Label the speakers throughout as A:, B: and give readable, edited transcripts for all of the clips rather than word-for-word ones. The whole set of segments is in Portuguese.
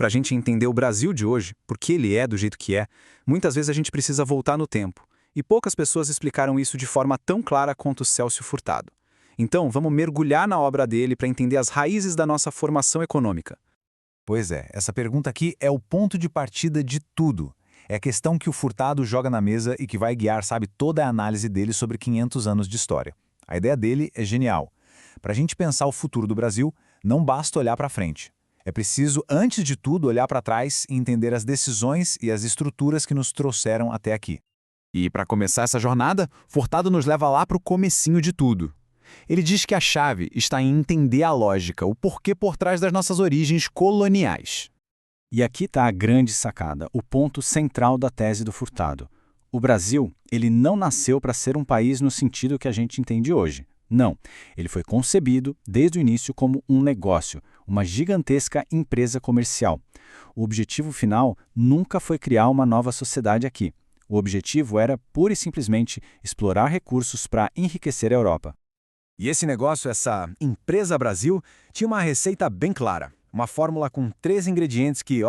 A: Para a gente entender o Brasil de hoje, por que ele é do jeito que é, muitas vezes a gente precisa voltar no tempo. E poucas pessoas explicaram isso de forma tão clara quanto o Célcio Furtado. Então, vamos mergulhar na obra dele para entender as raízes da nossa formação econômica.
B: Pois é, essa pergunta aqui é o ponto de partida de tudo. É a questão que o Furtado joga na mesa e que vai guiar, toda a análise dele sobre 500 anos de história. A ideia dele é genial. Para a gente pensar o futuro do Brasil, não basta olhar para frente. É preciso, antes de tudo, olhar para trás e entender as decisões e as estruturas que nos trouxeram até aqui.
C: E para começar essa jornada, Furtado nos leva lá para o comecinho de tudo. Ele diz que a chave está em entender a lógica, o porquê por trás das nossas origens coloniais.
D: E aqui está a grande sacada, o ponto central da tese do Furtado. O Brasil, ele não nasceu para ser um país no sentido que a gente entende hoje. Não, ele foi concebido desde o início como um negócio, uma gigantesca empresa comercial. O objetivo final nunca foi criar uma nova sociedade aqui. O objetivo era, pura e simplesmente, explorar recursos para enriquecer a Europa.
E: E esse negócio, essa empresa Brasil, tinha uma receita bem clara. Uma fórmula com 3 ingredientes que,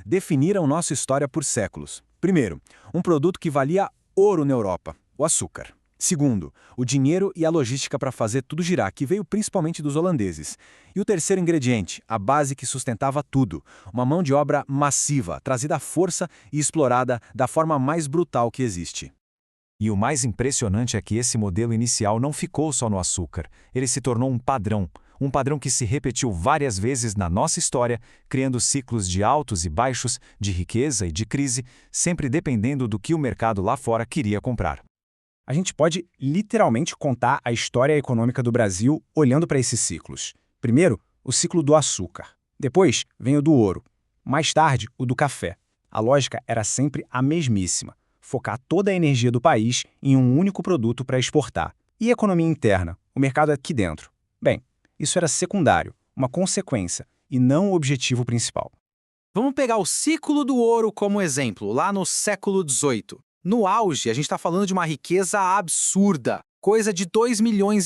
E: definiram nossa história por séculos. Primeiro, um produto que valia ouro na Europa, o açúcar. Segundo, o dinheiro e a logística para fazer tudo girar, que veio principalmente dos holandeses. E o terceiro ingrediente, a base que sustentava tudo, uma mão de obra massiva, trazida à força e explorada da forma mais brutal que existe.
B: E o mais impressionante é que esse modelo inicial não ficou só no açúcar. Ele se tornou um padrão que se repetiu várias vezes na nossa história, criando ciclos de altos e baixos, de riqueza e de crise, sempre dependendo do que o mercado lá fora queria comprar.
F: A gente pode literalmente contar a história econômica do Brasil olhando para esses ciclos. Primeiro, o ciclo do açúcar. Depois, vem o do ouro. Mais tarde, o do café. A lógica era sempre a mesmíssima: focar toda a energia do país em um único produto para exportar. E a economia interna, o mercado aqui dentro? Bem, isso era secundário, uma consequência, e não o objetivo principal.
G: Vamos pegar o ciclo do ouro como exemplo, lá no século XVIII. No auge, a gente está falando de uma riqueza absurda, coisa de 2,5 milhões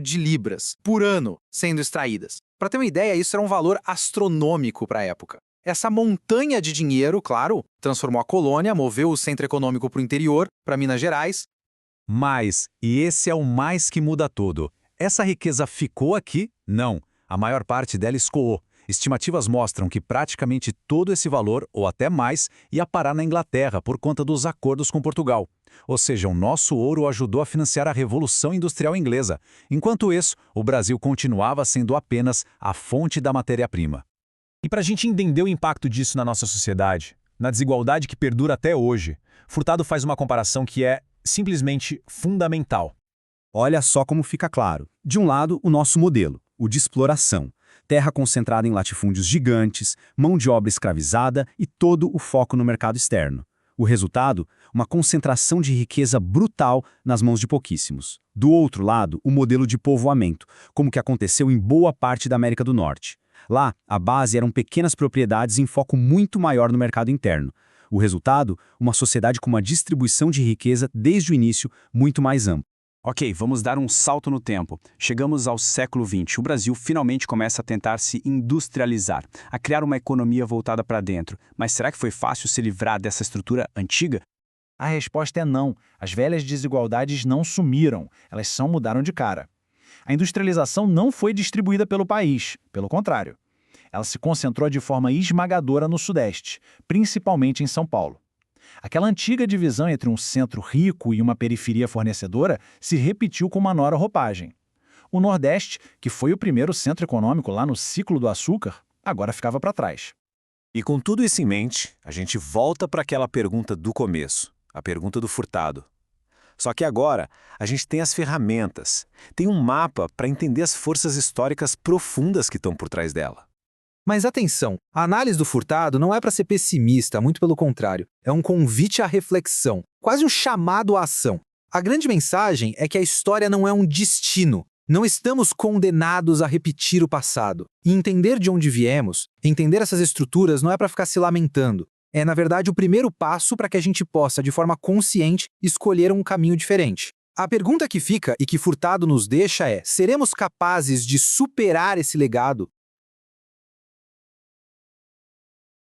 G: de libras por ano sendo extraídas. Para ter uma ideia, isso era um valor astronômico para a época. Essa montanha de dinheiro, claro, transformou a colônia, moveu o centro econômico para o interior, para Minas Gerais.
B: Mas, e esse é o mais que muda tudo, essa riqueza ficou aqui? Não. A maior parte dela escoou. Estimativas mostram que praticamente todo esse valor, ou até mais, ia parar na Inglaterra por conta dos acordos com Portugal. Ou seja, o nosso ouro ajudou a financiar a Revolução Industrial Inglesa. Enquanto isso, o Brasil continuava sendo apenas a fonte da matéria-prima.
H: E para a gente entender o impacto disso na nossa sociedade, na desigualdade que perdura até hoje, Furtado faz uma comparação que é simplesmente fundamental.
F: Olha só como fica claro. De um lado, o nosso modelo, o de exploração. Terra concentrada em latifúndios gigantes, mão de obra escravizada e todo o foco no mercado externo. O resultado? Uma concentração de riqueza brutal nas mãos de pouquíssimos. Do outro lado, o modelo de povoamento, como que aconteceu em boa parte da América do Norte. Lá, a base eram pequenas propriedades em foco muito maior no mercado interno. O resultado? Uma sociedade com uma distribuição de riqueza desde o início muito mais ampla.
D: Ok, vamos dar um salto no tempo. Chegamos ao século XX. O Brasil finalmente começa a tentar se industrializar, a criar uma economia voltada para dentro. Mas será que foi fácil se livrar dessa estrutura antiga?
I: A resposta é não. As velhas desigualdades não sumiram, elas só mudaram de cara. A industrialização não foi distribuída pelo país, pelo contrário. Ela se concentrou de forma esmagadora no Sudeste, principalmente em São Paulo. Aquela antiga divisão entre um centro rico e uma periferia fornecedora se repetiu com uma nova roupagem. O Nordeste, que foi o primeiro centro econômico lá no ciclo do açúcar, agora ficava para trás.
B: E com tudo isso em mente, a gente volta para aquela pergunta do começo, a pergunta do Furtado. Só que agora, a gente tem as ferramentas, tem um mapa para entender as forças históricas profundas que estão por trás dela.
G: Mas atenção, a análise do Furtado não é para ser pessimista, muito pelo contrário. É um convite à reflexão, quase um chamado à ação. A grande mensagem é que a história não é um destino. Não estamos condenados a repetir o passado. E entender de onde viemos, entender essas estruturas não é para ficar se lamentando. É, na verdade, o primeiro passo para que a gente possa, de forma consciente, escolher um caminho diferente. A pergunta que fica e que Furtado nos deixa é: seremos capazes de superar esse legado